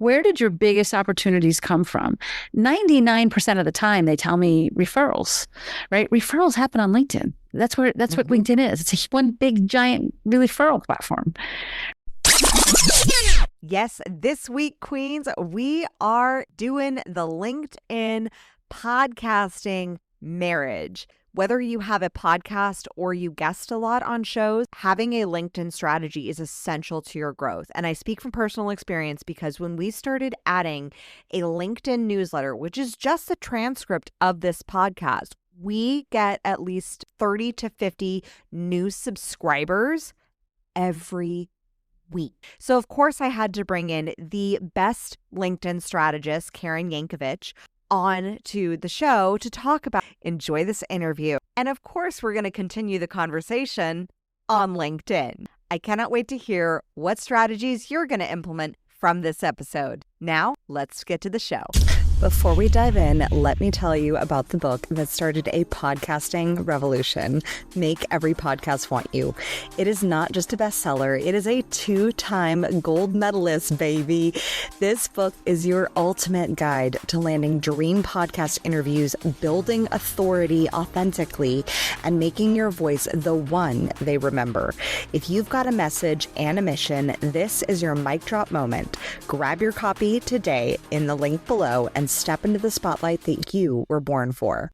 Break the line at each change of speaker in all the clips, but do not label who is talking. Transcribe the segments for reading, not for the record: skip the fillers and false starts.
where did your biggest opportunities come from? 99% of the time, they tell me referrals, right? Referrals happen on LinkedIn. That's what LinkedIn is. It's one big, giant referral platform.
Yes, this week, Queens, we are doing the LinkedIn podcasting marriage. Whether you have a podcast or you guest a lot on shows, having a LinkedIn strategy is essential to your growth. And I speak from personal experience because when we started adding a LinkedIn newsletter, which is just the transcript of this podcast, we get at least 30 to 50 new subscribers every week. So of course I had to bring in the best LinkedIn strategist, Karen Yankovich, on to the show to talk about. Enjoy this interview. And of course, we're going to continue the conversation on LinkedIn. I cannot wait to hear what strategies you're going to implement from this episode. Now, let's get to the show. Before we dive in, let me tell you about the book that started a podcasting revolution, Make Every Podcast Want You. It is not just a bestseller, it is a 2-time gold medalist, baby. This book is your ultimate guide to landing dream podcast interviews, building authority authentically, and making your voice the one they remember. If you've got a message and a mission, this is your mic drop moment. Grab your copy today in the link below and step into the spotlight that you were born for.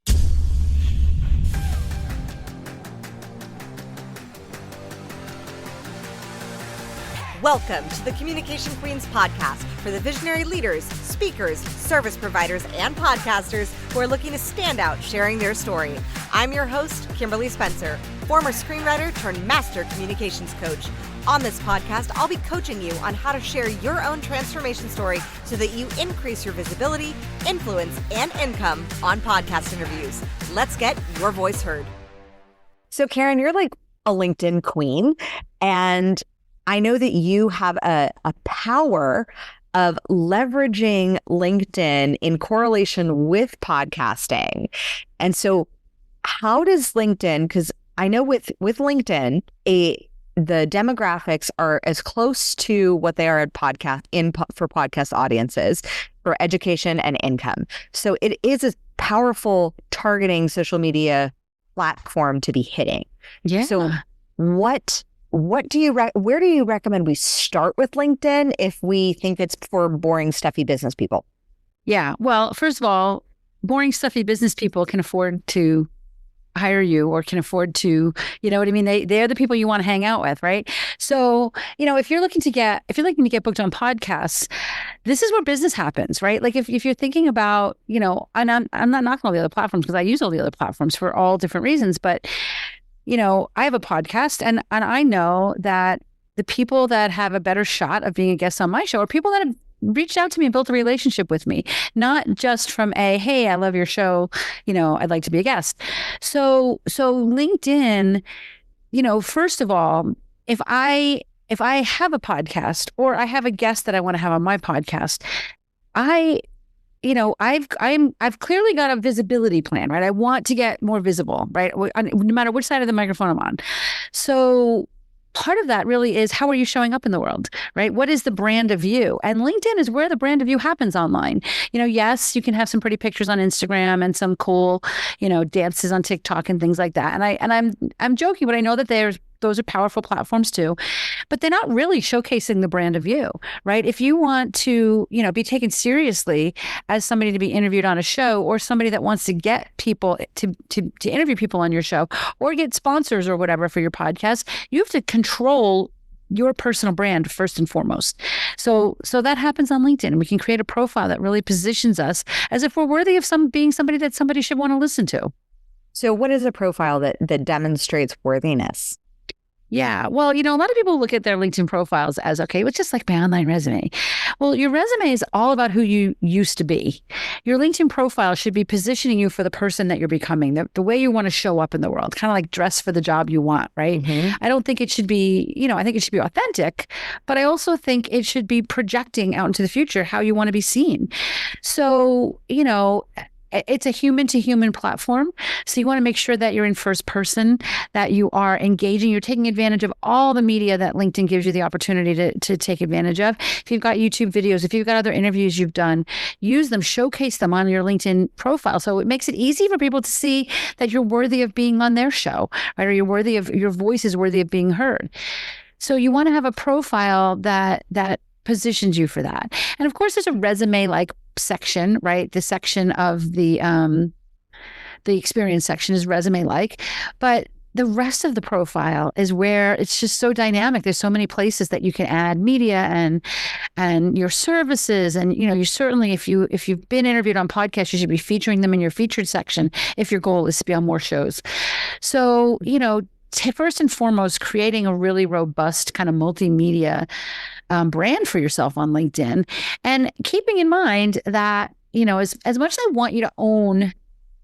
Welcome to the Communication Queens podcast for the visionary leaders, speakers, service providers, and podcasters who are looking to stand out sharing their story. I'm your host, Kimberly Spencer, former screenwriter turned master communications coach. On this podcast, I'll be coaching you on how to share your own transformation story so that you increase your visibility, influence, and income on podcast interviews. Let's get your voice heard. So Karen, you're like a LinkedIn queen, and I know that you have a power of leveraging LinkedIn in correlation with podcasting. And so how does LinkedIn, because I know with LinkedIn, the demographics are as close to what they are at for podcast audiences for education and income. So it is a powerful targeting social media platform to be hitting.
Yeah.
So where do you recommend we start with LinkedIn if we think it's for boring, stuffy business people?
Yeah. Well, first of all, boring, stuffy business people can afford to hire you or can afford to, you know what I mean? They're the people you want to hang out with, right? So, if you're looking to get booked on podcasts, this is where business happens, right? Like if you're thinking about, and I'm not knocking all the other platforms because I use all the other platforms for all different reasons, but I have a podcast and I know that the people that have a better shot of being a guest on my show are people that have reached out to me and built a relationship with me, not just from hey, I love your show, I'd like to be a guest. So LinkedIn, first of all, if I have a podcast or I have a guest that I want to have on my podcast, I've clearly got a visibility plan, right? I want to get more visible, right? No matter which side of the microphone I'm on. So part of that really is, how are you showing up in the world, right? What is the brand of you? And LinkedIn is where the brand of you happens online. Yes, you can have some pretty pictures on Instagram and some cool, dances on TikTok and things like that. And I'm joking, but I know that those are powerful platforms too, but they're not really showcasing the brand of you, right? If you want to, be taken seriously as somebody to be interviewed on a show, or somebody that wants to get people to interview people on your show or get sponsors or whatever for your podcast, you have to control your personal brand first and foremost. So that happens on LinkedIn, and we can create a profile that really positions us as if we're worthy of being somebody that somebody should want to listen to.
So what is a profile that demonstrates worthiness?
Yeah. Well, a lot of people look at their LinkedIn profiles as, okay, it's just like my online resume. Well, your resume is all about who you used to be. Your LinkedIn profile should be positioning you for the person that you're becoming, the way you want to show up in the world, kind of like dress for the job you want, right? Mm-hmm. I don't think it should be, I think it should be authentic, but I also think it should be projecting out into the future how you want to be seen. So, it's a human to human platform. So you want to make sure that you're in first person, that you are engaging, you're taking advantage of all the media that LinkedIn gives you the opportunity to take advantage of. If you've got YouTube videos, if you've got other interviews you've done, use them, showcase them on your LinkedIn profile. So it makes it easy for people to see that you're worthy of being on their show, right? Or your voice is worthy of being heard. So you want to have a profile that positions you for that. And of course, there's a resume-like section, right? The section of the experience section is resume-like, but the rest of the profile is where it's just so dynamic. There's so many places that you can add media and your services. And, you certainly, if you've been interviewed on podcasts, you should be featuring them in your featured section if your goal is to be on more shows. So, first and foremost, creating a really robust kind of multimedia brand for yourself on LinkedIn, and keeping in mind that, as much as I want you to own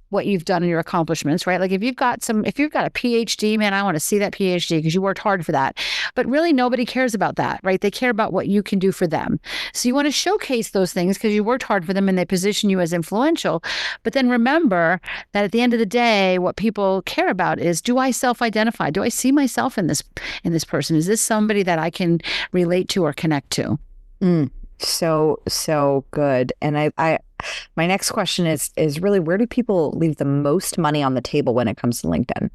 what you've done and your accomplishments, right? Like if you've got a PhD, man, I want to see that PhD because you worked hard for that. But really nobody cares about that, right? They care about what you can do for them. So you want to showcase those things because you worked hard for them and they position you as influential. But then remember that at the end of the day, what people care about is, do I self-identify? Do I see myself in this person? Is this somebody that I can relate to or connect to?
So good. And I my next question is really, where do people leave the most money on the table when it comes to LinkedIn?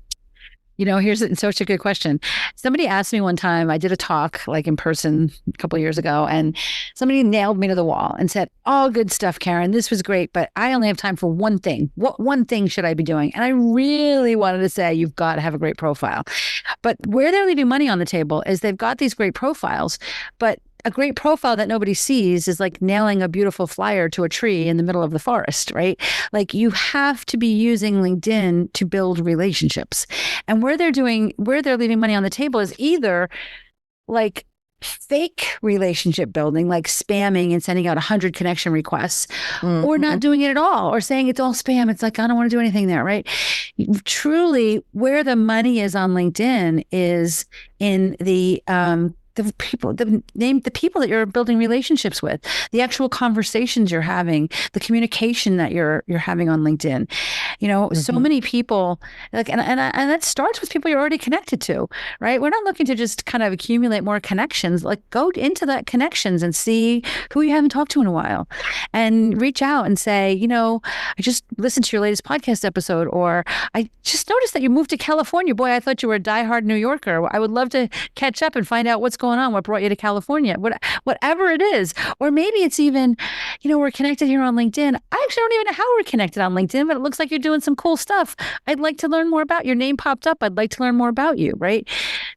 Here's such a good question. Somebody asked me one time, I did a talk like in person a couple of years ago, and somebody nailed me to the wall and said, "All good stuff, Karen. This was great, but I only have time for one thing. What one thing should I be doing?" And I really wanted to say, you've got to have a great profile. But where they're leaving money on the table is they've got these great profiles, but a great profile that nobody sees is like nailing a beautiful flyer to a tree in the middle of the forest, right? Like you have to be using LinkedIn to build relationships. And where they're leaving money on the table is either like fake relationship building, like spamming and sending out 100 connection requests, or not doing it at all, or saying it's all spam. It's like, I don't want to do anything there, right? Truly, where the money is on LinkedIn is in the people that you're building relationships with, the actual conversations you're having, the communication that you're having on LinkedIn. So many people and that starts with people you're already connected to, right? We're not looking to just kind of accumulate more connections. Like go into that connections and see who you haven't talked to in a while, and reach out and say, I just listened to your latest podcast episode, or I just noticed that you moved to California. Boy, I thought you were a diehard New Yorker. I would love to catch up and find out what's going on, what brought you to California, whatever it is. Or maybe it's even, we're connected here on LinkedIn. I actually don't even know how we're connected on LinkedIn, but it looks like you're doing some cool stuff. I'd like to learn more about your name popped up. I'd like to learn more about you, right?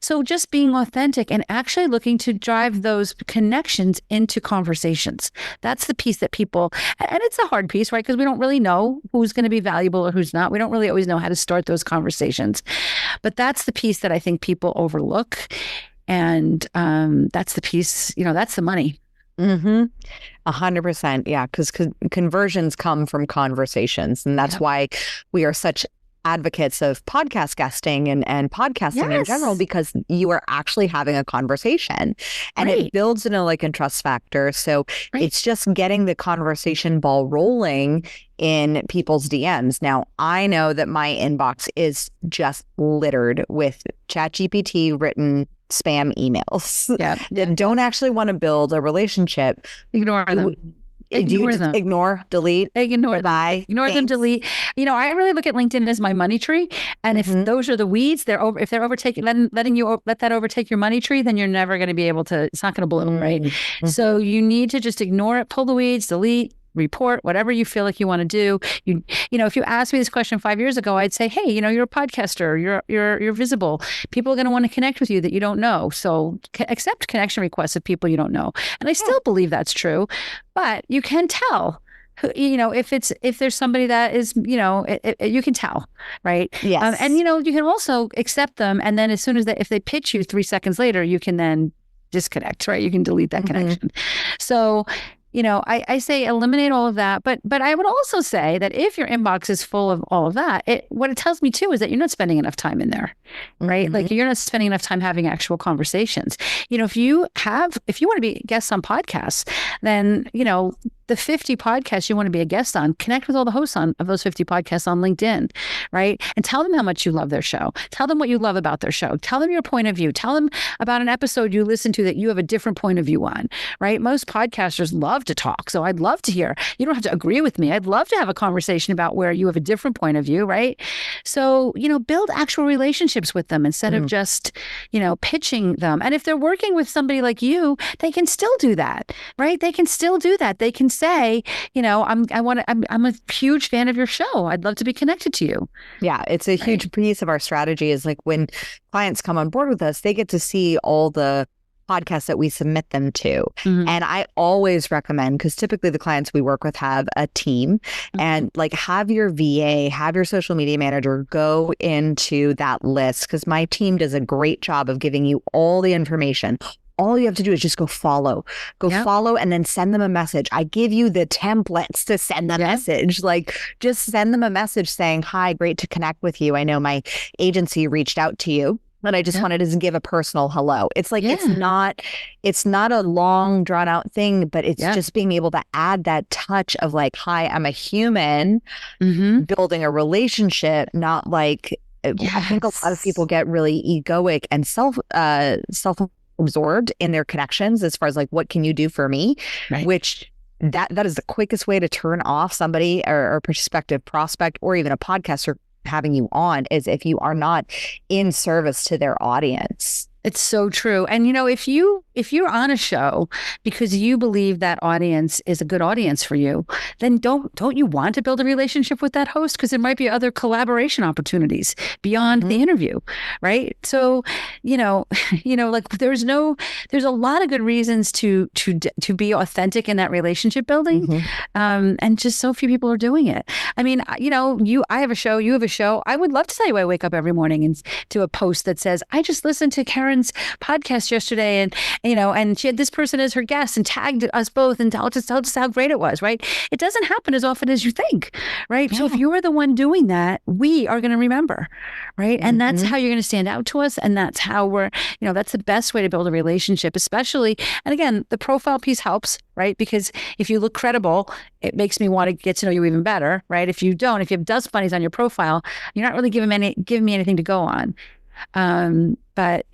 So just being authentic and actually looking to drive those connections into conversations. That's the piece that people, and it's a hard piece, right? Because we don't really know who's going to be valuable or who's not. We don't really always know how to start those conversations. But that's the piece that I think people overlook. And that's the piece, that's the money.
100%. Yeah. Because conversions come from conversations. And that's why we are such advocates of podcast guesting and podcasting in general, because you are actually having a conversation and it builds in a like a trust factor. So it's just getting the conversation ball rolling in people's DMs. Now, I know that my inbox is just littered with ChatGPT written spam emails that don't actually want to build a relationship.
Ignore them.
Ignore them. Ignore, delete,
ignore
bye.
Ignore them, delete. I really look at LinkedIn as my money tree. And if those are the weeds, if they're overtaking, letting you let that overtake your money tree, then you're never going to be able to, it's not going to bloom, right? So you need to just ignore it, pull the weeds, delete, report, whatever you feel like you want to do. If you asked me this question 5 years ago, I'd say, hey, you're a podcaster, you're visible. People are going to want to connect with you that you don't know. So accept connection requests of people you don't know. And I still believe that's true, but you can tell. If there's somebody that is, you can tell, right?
Yes.
And you can also accept them, and then as soon as if they pitch you 3 seconds later, you can then disconnect, right? You can delete that connection. So I say eliminate all of that. But I would also say that if your inbox is full of all of that, what it tells me too is that you're not spending enough time in there, right?
Mm-hmm.
Like you're not spending enough time having actual conversations. If you want to be guests on podcasts, then, the 50 podcasts you want to be a guest on, connect with all the hosts of those 50 podcasts on LinkedIn, right? And tell them how much you love their show. Tell them what you love about their show. Tell them your point of view. Tell them about an episode you listen to that you have a different point of view on, right? Most podcasters love to talk. So I'd love to hear. You don't have to agree with me. I'd love to have a conversation about where you have a different point of view, right? So, build actual relationships with them instead of just, pitching them. And if they're working with somebody like you, they can still do that, right? They can still do that. They can say, I'm a huge fan of your show. I'd love to be connected to you.
Yeah, it's a huge piece of our strategy is like when clients come on board with us, they get to see all the podcasts that we submit them to.
Mm-hmm.
And I always recommend, because typically the clients we work with have a team, and like have your VA, have your social media manager go into that list, because my team does a great job of giving you all the information. All you have to do is just go follow, follow, and then send them a message. I give you the templates to send the message. Like, just send them a message saying, hi, great to connect with you. I know my agency reached out to you, and I just wanted to give a personal hello. It's like, it's not a long drawn out thing, but it's just being able to add that touch of like, hi, I'm a human, building a relationship, not like, I think a lot of people get really egoic and self-absorbed in their connections as far as like, what can you do for me?
Right.
Which that is the quickest way to turn off somebody or a prospective prospect or even a podcaster having you on, is if you are not in service to their audience.
It's so true. And, if you're on a show because you believe that audience is a good audience for you, then don't you want to build a relationship with that host? Because there might be other collaboration opportunities beyond the interview, right? So, like there's a lot of good reasons to be authentic in that relationship building. And just so few people are doing it. I mean, I have a show, you have a show. I would love to tell you I wake up every morning and do a post that says, I just listened to Karen's podcast yesterday, and she had this person as her guest and tagged us both and told us how great it was, right? It doesn't happen as often as you think, right? So if you're the one doing that, we are going to remember, right? And that's how you're going to stand out to us. And that's how that's the best way to build a relationship, especially, and again, the profile piece helps, right? Because if you look credible, it makes me want to get to know you even better, right? If you have dust bunnies on your profile, you're not really giving me anything to go on. But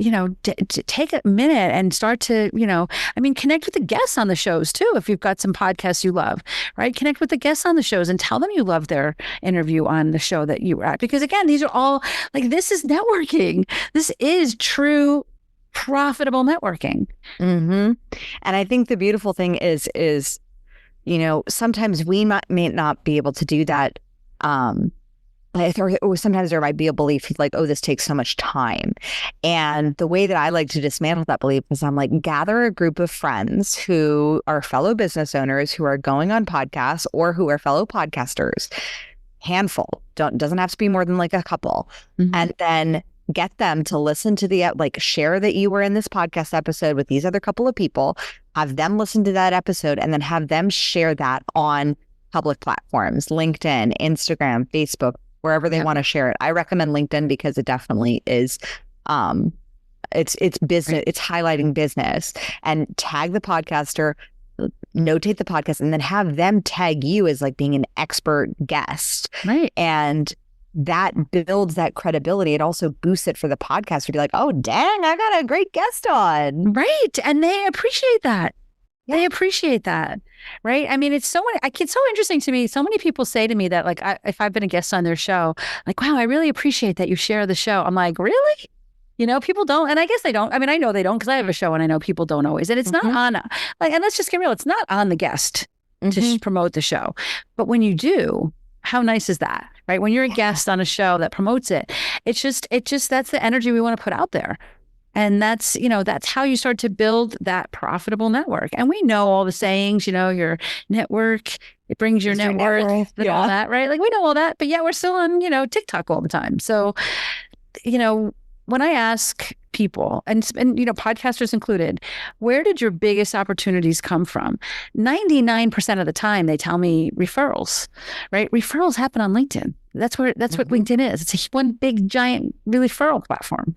take a minute and start to, connect with the guests on the shows too. If you've got some podcasts you love, right? Connect with the guests on the shows and tell them you love their interview on the show that you were at. Because again, these are all like, this is networking. This is true profitable networking.
And I think the beautiful thing is, sometimes we may not be able to do that. Or sometimes there might be a belief like, oh, this takes so much time. And the way that I like to dismantle that belief is I'm like, gather a group of friends who are fellow business owners who are going on podcasts or who are fellow podcasters. Handful. Doesn't have to be more than like a couple. And then get them to listen to share that you were in this podcast episode with these other couple of people, have them listen to that episode, and then have them share that on public platforms, LinkedIn, Instagram, Facebook, wherever they want to share it. I recommend LinkedIn because it definitely is, it's business, it's highlighting business, and tag the podcaster, notate the podcast, and then have them tag you as like being an expert guest.
Right.
And that builds that credibility. It also boosts it for the podcast to be like, oh, dang, I got a great guest on.
Right. And they appreciate that. They appreciate that, right? I mean, it's so interesting to me. So many people say to me that, like, if I've been a guest on their show, like, wow, I really appreciate that you share the show. I'm like, really? People don't, and I guess they don't. I mean, I know they don't because I have a show, and I know people don't always. And it's not on, and let's just get real. It's not on the guest to promote the show, but when you do, how nice is that, right? When you're a guest on a show that promotes it, it's just that's the energy we want to put out there. And that's how you start to build that profitable network. And we know all the sayings, your network, it brings your net worth and all that, right? Like we know all that, but we're still on, TikTok all the time. So, when I ask people, and podcasters included, where did your biggest opportunities come from? 99% of the time, they tell me referrals, right? Referrals happen on LinkedIn. That's what LinkedIn is. It's one big, giant, really referral platform.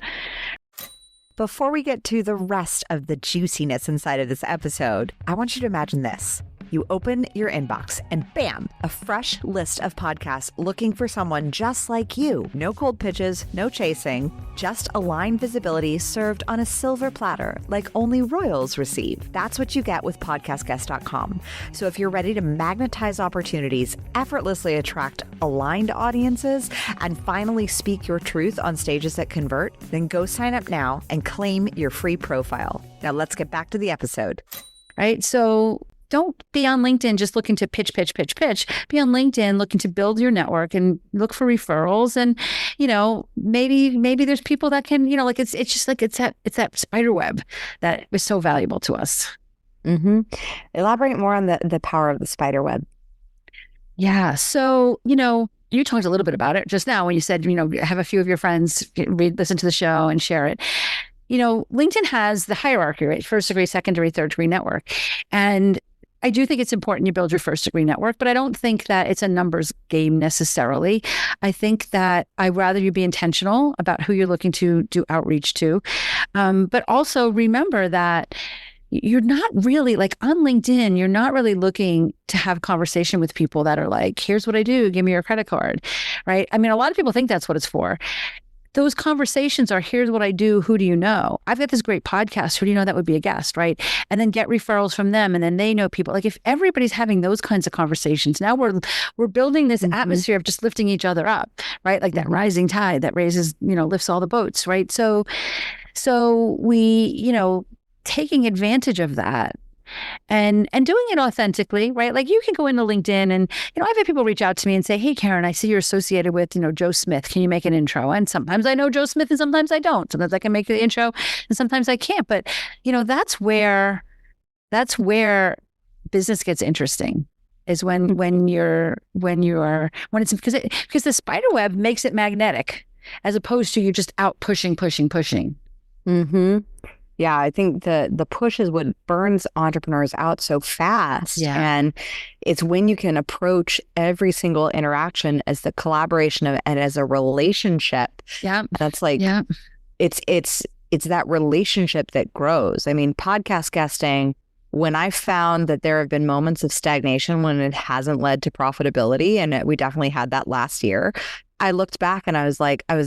Before we get to the rest of the juiciness inside of this episode, I want you to imagine this. You open your inbox and bam, a fresh list of podcasts looking for someone just like you. No cold pitches, no chasing, just aligned visibility served on a silver platter like only royals receive. That's what you get with podcastguest.com. So if you're ready to magnetize opportunities, effortlessly attract aligned audiences, and finally speak your truth on stages that convert, then go sign up now and claim your free profile. Now let's get back to the episode.
Right? So don't be on LinkedIn just looking to pitch. Be on LinkedIn looking to build your network and look for referrals. And, maybe there's people that can, it's just like it's that spider web that is so valuable to us.
Mm-hmm. Elaborate more on the power of the spider web.
Yeah. So, you talked a little bit about it just now when you said, have a few of your friends listen to the show and share it. LinkedIn has the hierarchy, right? First degree, second degree, third degree network. And I do think it's important you build your first degree network, but I don't think that it's a numbers game necessarily. I think that I'd rather you be intentional about who you're looking to do outreach to. But also remember that you're not really like on LinkedIn, you're not really looking to have conversation with people that are like, here's what I do, give me your credit card, right? I mean, a lot of people think that's what it's for. Those conversations are, here's what I do, who do you know? I've got this great podcast, who do you know that would be a guest, right? And then get referrals from them, and then they know people. Like if everybody's having those kinds of conversations, now we're building this atmosphere of just lifting each other up, right? Like that rising tide that raises, lifts all the boats, right? So we, taking advantage of that and doing it authentically, right? Like you can go into LinkedIn and, I've had people reach out to me and say, hey, Karen, I see you're associated with, Joe Smith. Can you make an intro? And sometimes I know Joe Smith and sometimes I don't. Sometimes I can make the intro and sometimes I can't. But, that's where business gets interesting is when it's because the spider web makes it magnetic as opposed to you just out pushing.
Mm-hmm. Yeah, I think the push is what burns entrepreneurs out so fast.
Yeah.
And it's when you can approach every single interaction as the collaboration and as a relationship.
Yeah.
That's like, it's that relationship that grows. I mean, podcast guesting, when I found that there have been moments of stagnation when it hasn't led to profitability, and we definitely had that last year, I looked back and I was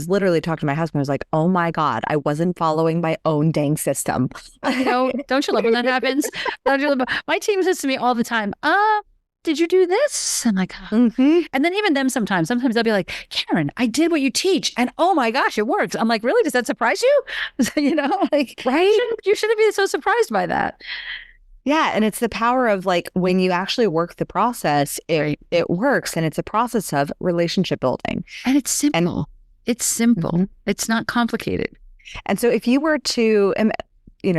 literally talking to my husband. I was like, oh my God, I wasn't following my own dang system.
Don't you love when that happens? My team says to me all the time, did you do this? I'm like,
mm-hmm.
And then even them sometimes they'll be like, Karen, I did what you teach. And oh my gosh, it works. I'm like, really? Does that surprise you?
Right?
You shouldn't be so surprised by that.
Yeah. And it's the power of like when you actually work the process, it works. And it's a process of relationship building.
And it's simple.
Mm-hmm.
It's not complicated.
And so if you were to,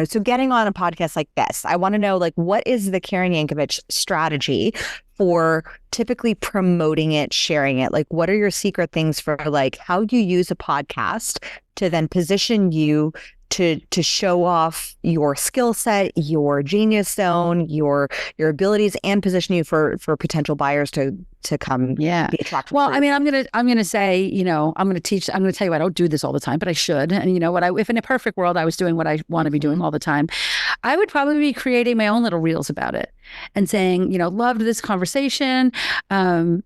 so getting on a podcast like this, I want to know, like, what is the Karen Yankovich strategy for typically promoting it, sharing it? Like, what are your secret things for like how you use a podcast to then position you to show off your skill set, your genius zone, your abilities, and position you for potential buyers to come be attracted.
Well, I mean, I'm gonna say, I'm gonna tell you, I don't do this all the time, but I should. And if in a perfect world I was doing what I want to be doing all the time, I would probably be creating my own little reels about it and saying, loved this conversation, and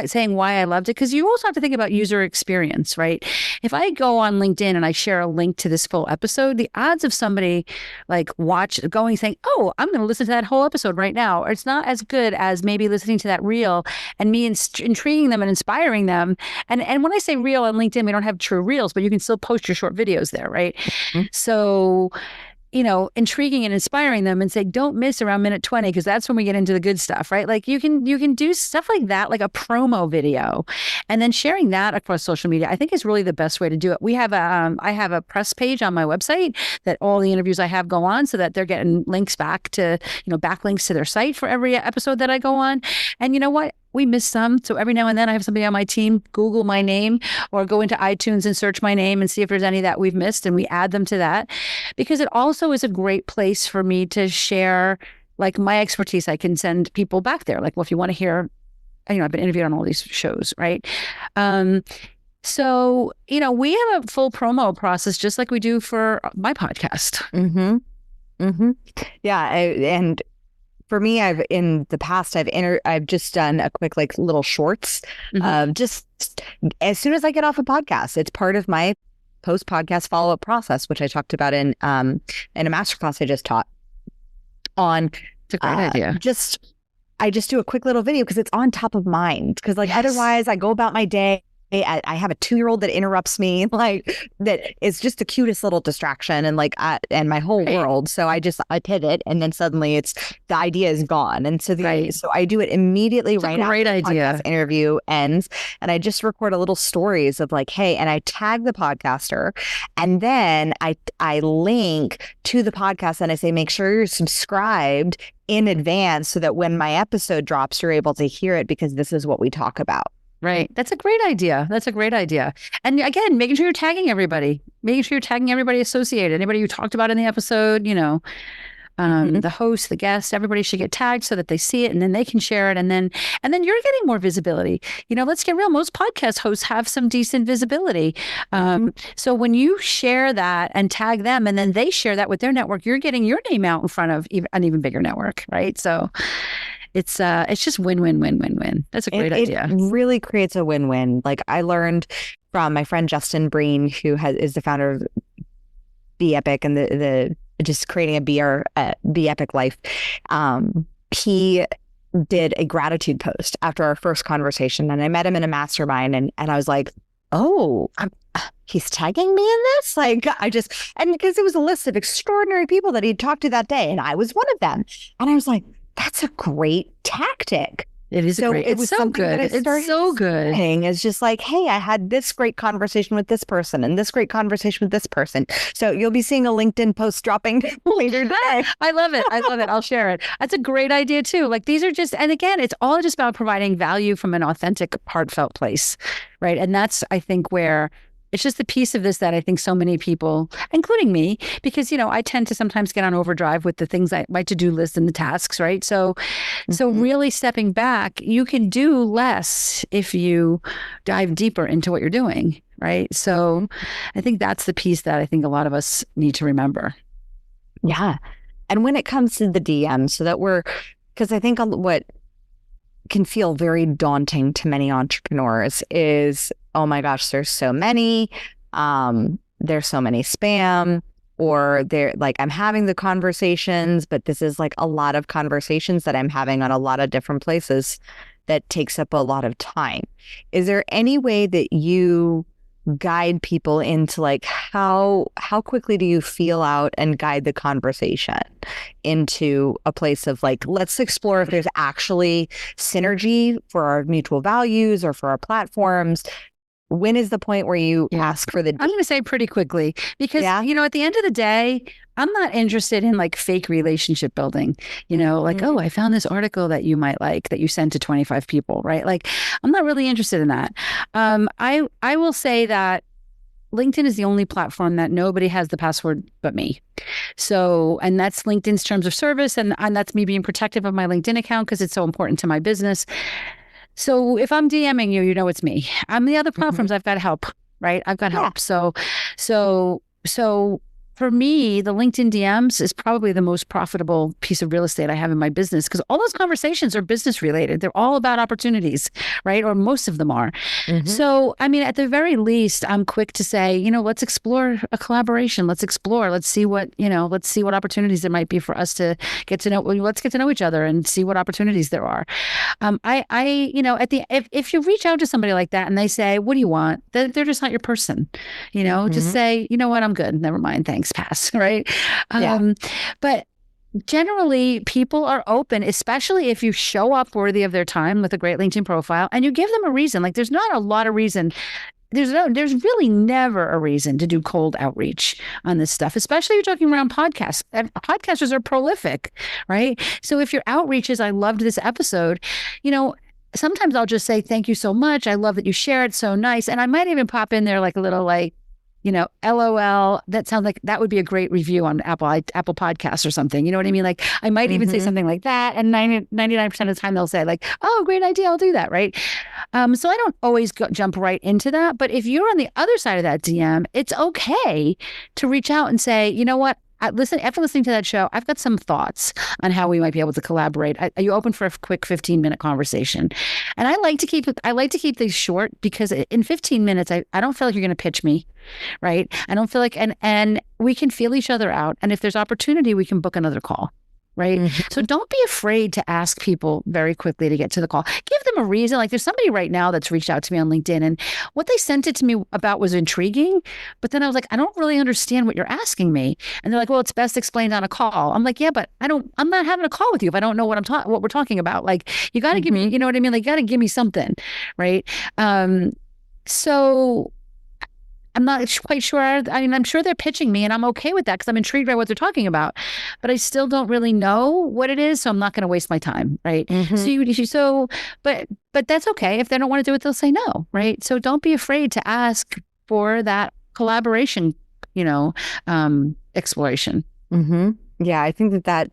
saying why I loved it. Because you also have to think about user experience, right? If I go on LinkedIn and I share a link to this full episode, the odds of somebody like saying, oh, I'm going to listen to that whole episode right now, it's not as good as maybe listening to that reel and me intriguing them and inspiring them. And when I say reel on LinkedIn, we don't have true reels, but you can still post your short videos there, right? Mm-hmm. So intriguing and inspiring them and say, don't miss around minute 20, because that's when we get into the good stuff, right? Like you can do stuff like that, like a promo video, and then sharing that across social media, I think is really the best way to do it. We have I have a press page on my website that all the interviews I have go on, so that they're getting links back to, backlinks to their site for every episode that I go on. And you know what? we miss some. So every now and then I have somebody on my team Google my name or go into iTunes and search my name and see if there's any that we've missed, and we add them to that, because it also is a great place for me to share like my expertise. I can send people back there. Like, well, if you want to hear, I've been interviewed on all these shows, right? So, we have a full promo process just like we do for my podcast.
Yeah. And for me, in the past, I've just done a quick, like, little shorts of just as soon as I get off a podcast. It's part of my post-podcast follow-up process, which I talked about in a masterclass I just taught on.
It's a great idea.
I just do a quick little video because it's on top of mind. Because otherwise I go about my day. I have a 2-year-old that interrupts me, like, that is just the cutest little distraction, and and my whole world. So I pivot, and then suddenly the idea is gone. And so so I do it immediately right after the podcast interview ends, and I just record a little stories of like, hey, and I tag the podcaster, and then I link to the podcast, and I say, make sure you're subscribed in advance so that when my episode drops, you're able to hear it, because this is what we talk about.
Right. That's a great idea. And again, making sure you're tagging everybody, associated, anybody you talked about in the episode, the host, the guest, everybody should get tagged so that they see it, and then they can share it. And then you're getting more visibility. Let's get real. Most podcast hosts have some decent visibility. So when you share that and tag them, and then they share that with their network, you're getting your name out in front of an even bigger network. Right. So it's just win. That's a great idea.
It really creates a win-win. Like, I learned from my friend Justin Breen, who is the founder of Be Epic and the just creating a Be Epic life. He did a gratitude post after our first conversation, and I met him in a mastermind, and I was like, oh, he's tagging me in this? And because it was a list of extraordinary people that he'd talked to that day, and I was one of them. And I was like, that's a great tactic.
It is so
it was
so good. It's so good.
It's just like, hey, I had this great conversation with this person and this great conversation with this person. So you'll be seeing a LinkedIn post dropping later today.
I love it. I'll share it. That's a great idea too. Like, these are just, and again, it's all just about providing value from an authentic, heartfelt place, right? And that's, I think, where it's just the piece of this that I think so many people, including me, because, I tend to sometimes get on overdrive with the things, my to-do list and the tasks, right? So really stepping back, you can do less if you dive deeper into what you're doing, right? So I think that's the piece that I think a lot of us need to remember.
Yeah. And when it comes to the DM, because I think what can feel very daunting to many entrepreneurs is, oh my gosh, there's so many, there's so many spam, or they're like, I'm having the conversations, but this is like a lot of conversations that I'm having on a lot of different places that takes up a lot of time. Is there any way that you guide people into like, how quickly do you feel out and guide the conversation into a place of like, let's explore if there's actually synergy for our mutual values or for our platforms? When is the point where you ask for the...
I'm going to say pretty quickly, because, at the end of the day, I'm not interested in like fake relationship building, oh, I found this article that you might like that you sent to 25 people, right? Like, I'm not really interested in that. I will say that LinkedIn is the only platform that nobody has the password but me. So, and that's LinkedIn's terms of service. And that's me being protective of my LinkedIn account because it's so important to my business. So if I'm DMing you, it's me. On the other platforms, I've got help, right? I've got help. So for me, the LinkedIn DMs is probably the most profitable piece of real estate I have in my business, because all those conversations are business related. They're all about opportunities, right? Or most of them are. So, at the very least, I'm quick to say, let's explore a collaboration. Let's see what opportunities there might be for us to get to know. Let's get to know each other and see what opportunities there are. If you reach out to somebody like that and they say, what do you want? They're just not your person. Just say, you know what? I'm good. Never mind. Thanks. Pass, right? But generally, people are open, especially if you show up worthy of their time with a great LinkedIn profile and you give them a reason. Like, there's not a lot of reason. There's really never a reason to do cold outreach on this stuff, especially if you're talking around podcasts. Podcasters are prolific, right? So if your outreach is, I loved this episode, sometimes I'll just say, thank you so much. I love that you share it. So nice. And I might even pop in there like a little LOL. That sounds like that would be a great review on Apple Podcasts or something. You know what I mean? Like I might even say something like that. And 99% of the time they'll say like, oh, great idea. I'll do that. Right. So I don't always jump right into that. But if you're on the other side of that DM, it's okay to reach out and say, you know what? After listening to that show, I've got some thoughts on how we might be able to collaborate. Are you open for a quick 15-minute conversation? And I like to keep these short because in 15 minutes, I don't feel like you're going to pitch me, right? I don't feel like, and we can feel each other out. And if there's opportunity, we can book another call. Right. So don't be afraid to ask people very quickly to get to the call. Give them a reason. Like there's somebody right now that's reached out to me on LinkedIn and what they sent it to me about was intriguing. But then I was like, I don't really understand what you're asking me. And they're like, well, it's best explained on a call. I'm like, yeah, but I'm not having a call with you if I don't know what we're talking about. Like you got to give me, you know what I mean? Like you got to give me something. Right. So I'm not quite sure. I mean, I'm sure they're pitching me and I'm okay with that because I'm intrigued by what they're talking about, but I still don't really know what it is. So I'm not going to waste my time. Right. But that's okay. If they don't want to do it, they'll say no. Right. So don't be afraid to ask for that collaboration, exploration.
Yeah. I think that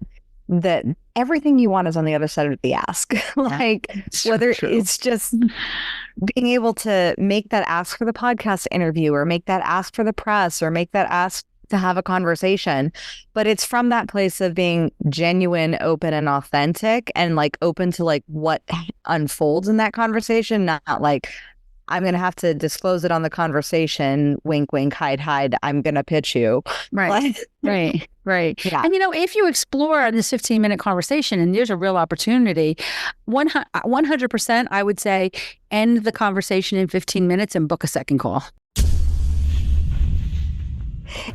everything you want is on the other side of the ask. Like whether it's just being able to make that ask for the podcast interview or make that ask for the press or make that ask to have a conversation. But it's from that place of being genuine, open and authentic and like open to like what unfolds in that conversation, not like I'm going to have to disclose it on the conversation. Wink, wink, hide. I'm going to pitch you.
Right. Right.
Yeah.
And, if you explore this 15-minute conversation and there's a real opportunity, 100%, I would say end the conversation in 15 minutes and book a second call.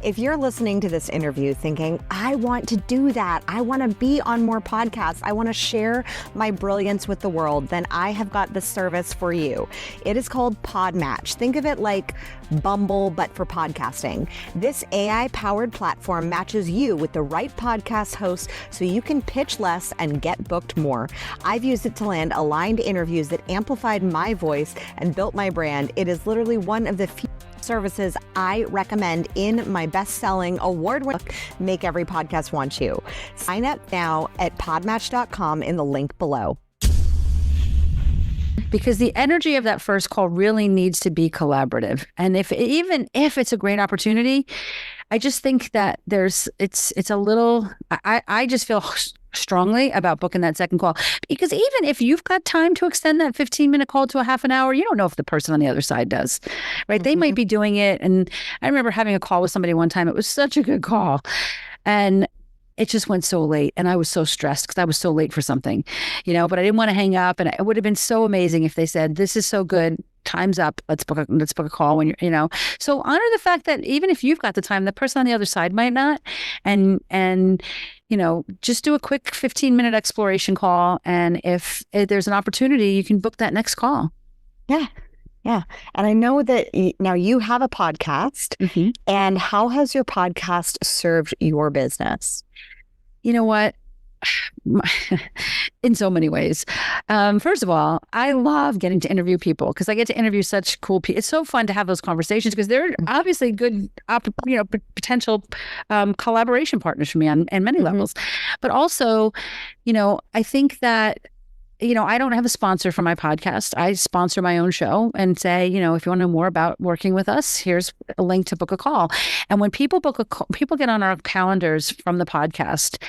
If you're listening to this interview thinking, I want to do that, I want to be on more podcasts, I want to share my brilliance with the world, then I have got the service for you. It is called Podmatch. Think of it like Bumble, but for podcasting. This AI-powered platform matches you with the right podcast host so you can pitch less and get booked more. I've used it to land aligned interviews that amplified my voice and built my brand. It is literally one of the few services I recommend in my best-selling award-winning Make Every Podcast Want You. Sign up now at podmatch.com in the link below.
Because the energy of that first call really needs to be collaborative. And even if it's a great opportunity, I just think that it's a little, I just feel strongly about booking that second call, because even if you've got time to extend that 15-minute call to a half an hour, you don't know if the person on the other side does, right? They might be doing it. And I remember having a call with somebody one time. It was such a good call. And it just went so late. And I was so stressed because I was so late for something, but I didn't want to hang up. And it would have been so amazing if they said, this is so good. Time's up. Let's book a call when you're, So honor the fact that even if you've got the time, the person on the other side might not. And just do a quick 15-minute exploration call. And if there's an opportunity, you can book that next call.
Yeah. Yeah. And I know that now you have a podcast. And how has your podcast served your business?
You know what? In so many ways. First of all, I love getting to interview people because I get to interview such cool people. It's so fun to have those conversations because they're obviously good, potential collaboration partners for me on many levels. But also, I think that I don't have a sponsor for my podcast. I sponsor my own show and say, if you want to know more about working with us, here's a link to book a call. And when people people get on our calendars from the podcast,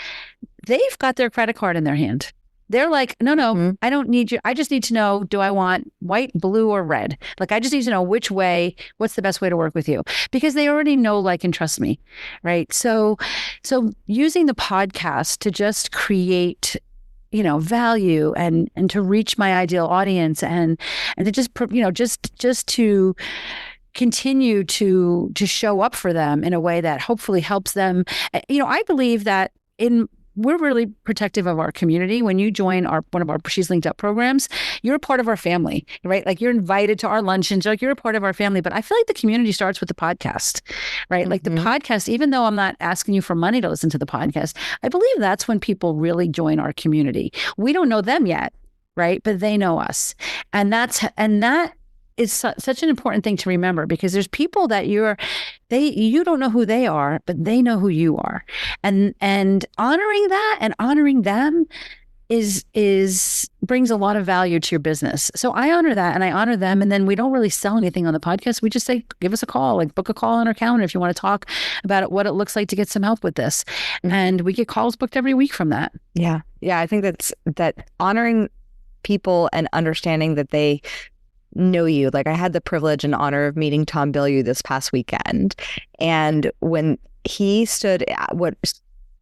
they've got their credit card in their hand. They're like, no, I don't need you. I just need to know, do I want white, blue, or red? Like, I just need to know what's the best way to work with you? Because they already know, like, and trust me, right? So using the podcast to just create value and to reach my ideal audience and to just to continue to show up for them in a way that hopefully helps them. I believe that we're really protective of our community. When you join one of our She's Linked Up programs, you're a part of our family, right? Like you're invited to our luncheons, like you're a part of our family. But I feel like the community starts with the podcast, right? Like the podcast, even though I'm not asking you for money to listen to the podcast, I believe that's when people really join our community. We don't know them yet. right? But they know us. And that is such an important thing to remember, because there's people that you don't know who they are, but they know who you are. And honoring that and honoring them brings a lot of value to your business. So I honor that and I honor them. And then we don't really sell anything on the podcast. We just say, give us a call, like book a call on our calendar if you want to talk about what it looks like to get some help with this. And we get calls booked every week from that.
Yeah. Yeah. I think that honoring people and understanding that they know you. Like, I had the privilege and honor of meeting Tom Bilyeu this past weekend. And when he stood, what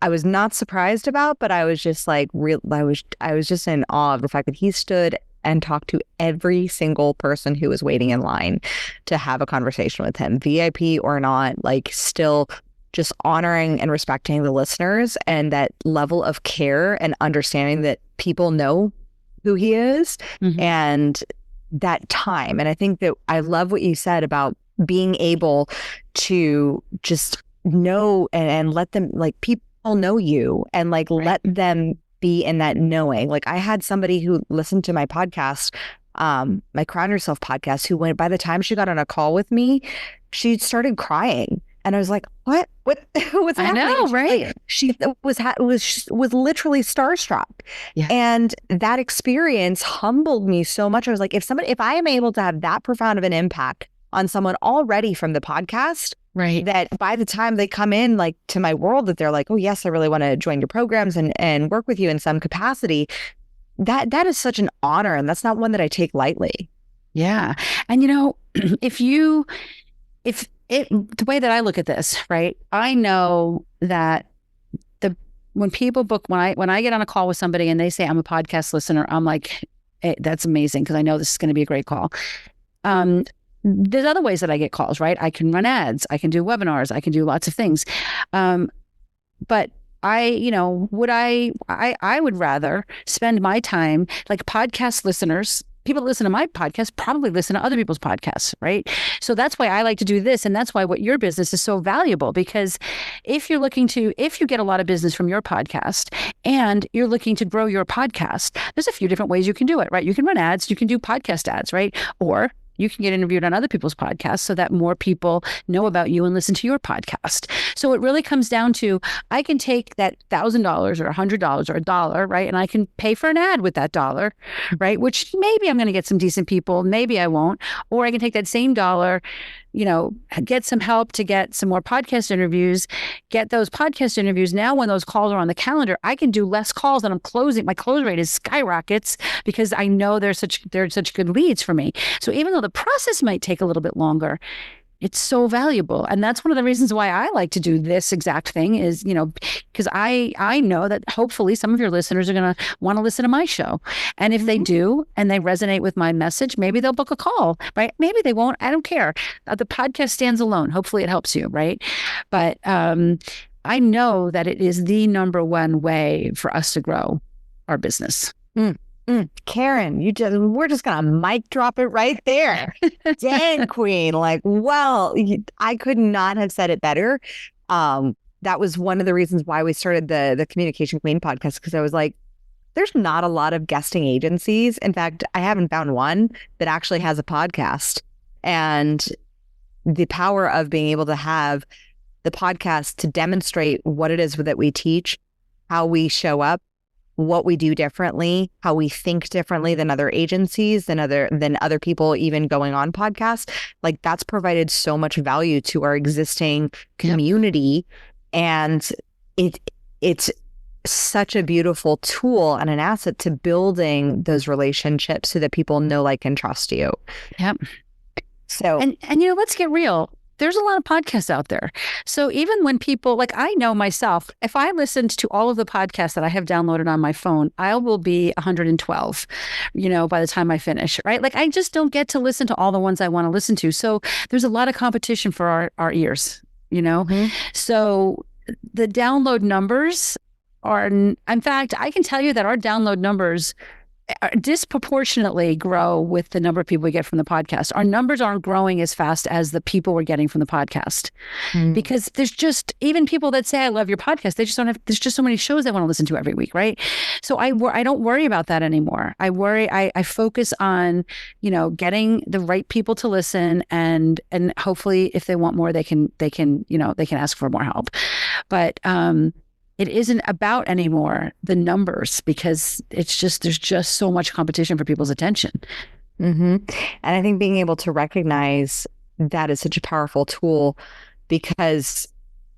I was not surprised about, but I was just like, I was just in awe of the fact that he stood and talked to every single person who was waiting in line to have a conversation with him, VIP or not, like still just honoring and respecting the listeners and that level of care and understanding that people know who he is and that time. And I think that I love what you said about being able to just know and let them, like, people know you and like let them be in that knowing. Like, I had somebody who listened to my podcast, my Crown Yourself podcast, who by the time she got on a call with me, she started crying. And I was like, what what's happening?
I know, right?
Like, she was literally starstruck.
Yeah.
And that experience humbled me so much. I was like, if I am able to have that profound of an impact on someone already from the podcast,
right,
that by the time they come in, like, to my world, that they're like, oh yes, I really want to join your programs and work with you in some capacity. That is such an honor. And that's not one that I take lightly.
Yeah. And the way that I look at this, right, I know that when people book, when I get on a call with somebody and they say, I'm a podcast listener, I'm like, hey, that's amazing, because I know this is going to be a great call. There's other ways that I get calls, right? I can run ads, I can do webinars, I can do lots of things. But I would rather spend my time, like, podcast listeners. People that listen to my podcast probably listen to other people's podcasts, right? So that's why I like to do this. And that's why what your business is so valuable, because if you get a lot of business from your podcast and you're looking to grow your podcast, there's a few different ways you can do it, right? You can run ads, you can do podcast ads, right? Or you can get interviewed on other people's podcasts so that more people know about you and listen to your podcast. So it really comes down to, I can take that $1,000 or $100 or $1, right? And I can pay for an ad with that $1, right? Which maybe I'm going to get some decent people, maybe I won't. Or I can take that same $1, get some help to get some more podcast interviews, get those podcast interviews. Now, when those calls are on the calendar, I can do less calls and my close rate is skyrockets, because I know they're such good leads for me. So even though the process might take a little bit longer, it's so valuable. And that's one of the reasons why I like to do this exact thing is, because I know that hopefully some of your listeners are going to want to listen to my show. And if they do, and they resonate with my message, maybe they'll book a call, right? Maybe they won't. I don't care. The podcast stands alone. Hopefully it helps you, right? But I know that it is the number one way for us to grow our business.
Karen, we're just gonna mic drop it right there. Dang, Queen. Like, well, I could not have said it better. That was one of the reasons why we started the Communication Queen podcast, because I was like, there's not a lot of guesting agencies. In fact, I haven't found one that actually has a podcast. And the power of being able to have the podcast to demonstrate what it is that we teach, how we show up, what we do differently, how we think differently than other agencies, than other people even going on podcasts. Like, that's provided so much value to our existing community. And it's such a beautiful tool and an asset to building those relationships so that people know, like, and trust you.
Yep.
So,
and let's get real. There's a lot of podcasts out there. So even when people, like, I know myself, if I listened to all of the podcasts that I have downloaded on my phone, I will be 112, by the time I finish, right? Like, I just don't get to listen to all the ones I want to listen to. So there's a lot of competition for our ears, So the download numbers are, in fact, I can tell you that our download numbers disproportionately grow with the number of people we get from the podcast. Our numbers aren't growing as fast as the people we're getting from the podcast because there's just even people that say, I love your podcast. They just don't have, there's just so many shows they want to listen to every week. Right. So I don't worry about that anymore. I focus on, getting the right people to listen and hopefully if they want more, they can ask for more help. But, it isn't about anymore the numbers because there's just so much competition for people's attention.
And I think being able to recognize that is such a powerful tool because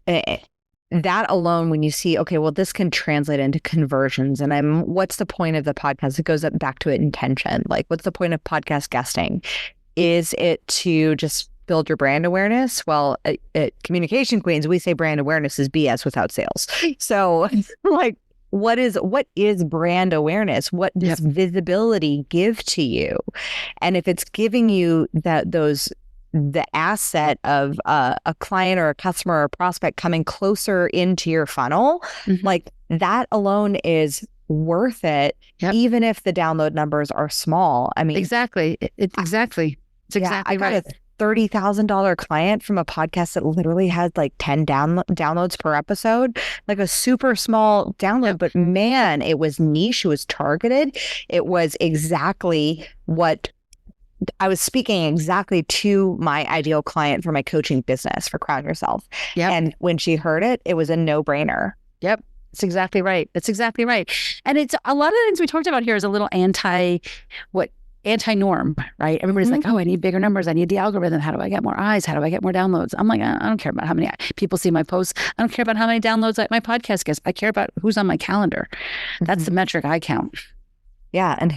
that alone, when you see, okay, well, this can translate into conversions. And what's the point of the podcast? It goes back to intention. Like, what's the point of podcast guesting? Is it to just build your brand awareness? Well, at Communication Queens, we say brand awareness is BS without sales. So like, what is brand awareness? What does visibility give to you? And if it's giving you the asset of a client or a customer or a prospect coming closer into your funnel, like that alone is worth it, even if the download numbers are small. I mean,
exactly. It's exactly
I got
right.
a $30,000 client from a podcast that literally had like 10 downloads per episode, like a super small download, but man, it was niche, it was targeted. It was exactly what I was speaking exactly to my ideal client for my coaching business for Crown Yourself. And when she heard it, it was a no-brainer.
Yep. That's exactly right. And it's a lot of the things we talked about here is a little anti-norm, right? Everybody's like, oh, I need bigger numbers. I need the algorithm. How do I get more eyes? How do I get more downloads? I'm like, I don't care about how many people see my posts. I don't care about how many downloads my podcast gets. I care about who's on my calendar. That's the metric I count.
Yeah. And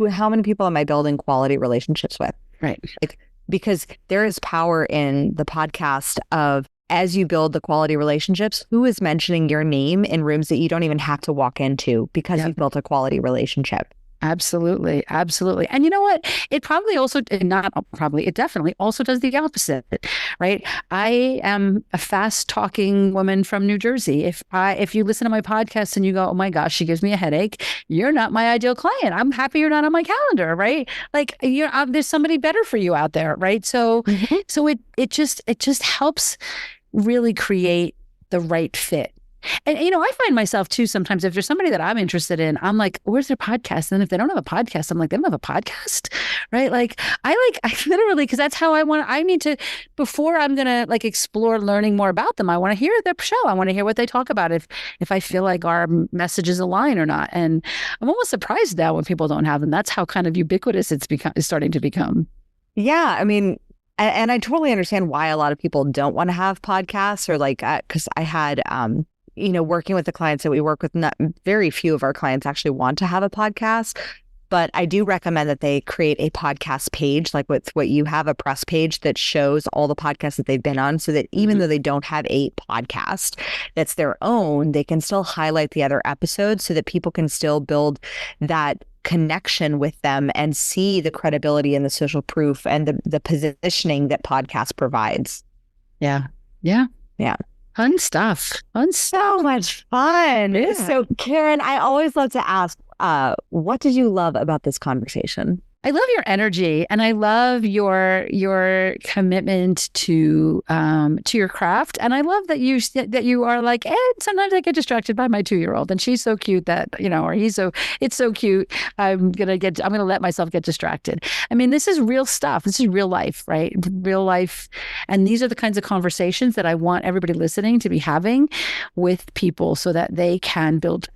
how many people am I building quality relationships with?
Right.
Like, because there is power in the podcast of, as you build the quality relationships, who is mentioning your name in rooms that you don't even have to walk into because you've built a quality relationship.
Absolutely. And you know what? It definitely also does the opposite, right? I am a fast talking woman from New Jersey. If you listen to my podcast and you go, oh my gosh, she gives me a headache, you're not my ideal client. I'm happy you're not on my calendar, right? Like there's somebody better for you out there, right? So, so it just helps really create the right fit. And, I find myself too, sometimes if there's somebody that I'm interested in, I'm like, where's their podcast? And if they don't have a podcast, I'm like, they don't have a podcast, right? I literally, because that's how I need to, before I'm going to explore learning more about them, I want to hear their show. I want to hear what they talk about if I feel like our messages align or not. And I'm almost surprised now when people don't have them. That's how kind of ubiquitous it's starting to become.
Yeah. I mean, and I totally understand why a lot of people don't want to have podcasts or because I had, working with the clients that we work with, not very few of our clients actually want to have a podcast, but I do recommend that they create a podcast page, like with what you have, a press page that shows all the podcasts that they've been on, so that even though they don't have a podcast that's their own, they can still highlight the other episodes so that people can still build that connection with them and see the credibility and the social proof and the positioning that podcast provides.
Yeah. Fun stuff.
So much fun.
Yeah.
So Karen, I always love to ask, what did you love about this conversation?
I love your energy and I love your commitment to your craft. And I love that you are like, sometimes I get distracted by my 2-year-old and she's so cute that, or it's so cute. I'm going to let myself get distracted. I mean, this is real stuff. This is real life, right? Real life. And these are the kinds of conversations that I want everybody listening to be having with people so that they can build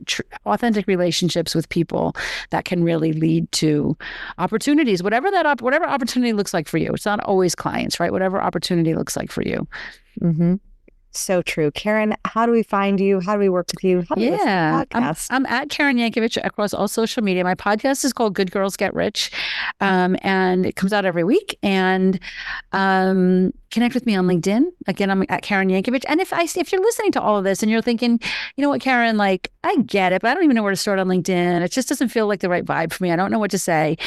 authentic relationships with people that can really lead to opportunities, whatever opportunity looks like for you. It's not always clients, right? Whatever opportunity looks like for you.
So true. Karen, how do we find you? How do we work with you? How do we listen to the podcast?
I'm at Karen Yankovich across all social media. My podcast is called Good Girls Get Rich, and it comes out every week. And connect with me on LinkedIn. Again, I'm at Karen Yankovich. And if you're listening to all of this and you're thinking, you know what, Karen, I get it, but I don't even know where to start on LinkedIn. It just doesn't feel like the right vibe for me. I don't know what to say.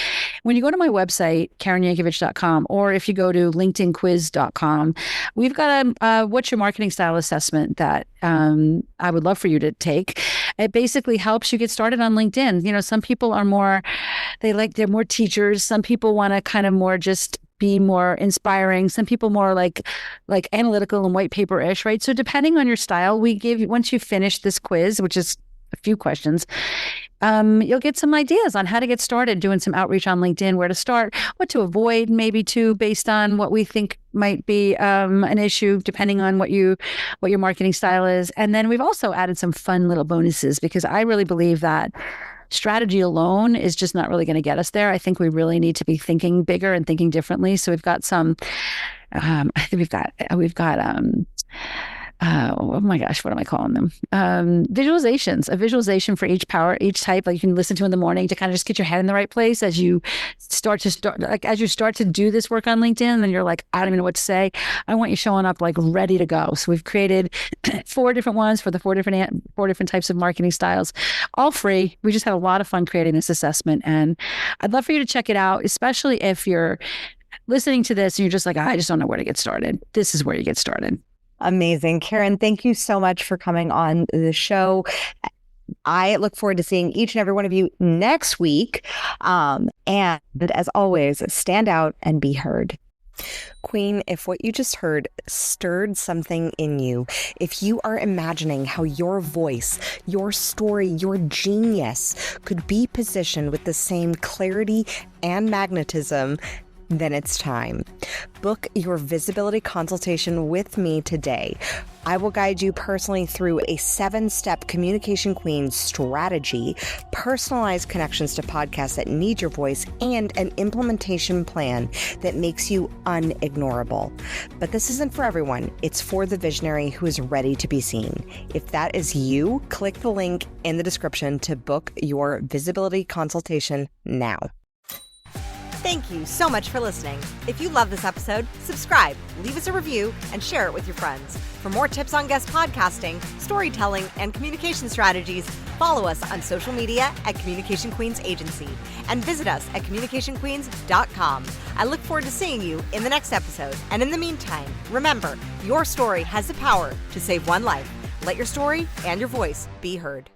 When you go to my website, KarenYankovich.com, or if you go to LinkedInquiz.com, we've got a What's Your Marketing marketing style assessment that I would love for you to take. It basically helps you get started on LinkedIn. You know, some people are more, they're more teachers. Some people want to kind of more just be more inspiring. Some people more like analytical and white paper-ish, right? So depending on your style, we give you, once you finish this quiz, which is a few questions, you'll get some ideas on how to get started doing some outreach on LinkedIn, where to start, what to avoid, maybe too, based on what we think might be an issue, depending on what your marketing style is. And then we've also added some fun little bonuses, because I really believe that strategy alone is just not really going to get us there. I think we really need to be thinking bigger and thinking differently. So we've got some, I think we've got oh my gosh, what am I calling them? Visualizations, a visualization for each type, like you can listen to in the morning to kind of just get your head in the right place as you start to do this work on LinkedIn. And you're like, I don't even know what to say. I want you showing up like ready to go. So we've created 4 different ones for the 4 different types of marketing styles, all free. We just had a lot of fun creating this assessment, and I'd love for you to check it out, especially if you're listening to this and you're just like, I just don't know where to get started. This is where you get started.
Amazing. Karen, thank you so much for coming on the show. I look forward to seeing each and every one of you next week. And as always, stand out and be heard. Queen, if what you just heard stirred something in you, if you are imagining how your voice, your story, your genius could be positioned with the same clarity and magnetism, then it's time. Book your visibility consultation with me today. I will guide you personally through a 7-step Communication Queen strategy, personalized connections to podcasts that need your voice, and an implementation plan that makes you unignorable. But this isn't for everyone. It's for the visionary who is ready to be seen. If that is you, click the link in the description to book your visibility consultation now. Thank you so much for listening. If you love this episode, subscribe, leave us a review, and share it with your friends. For more tips on guest podcasting, storytelling, and communication strategies, follow us on social media at Communication Queens Agency and visit us at communicationqueens.com. I look forward to seeing you in the next episode. And in the meantime, remember, your story has the power to save one life. Let your story and your voice be heard.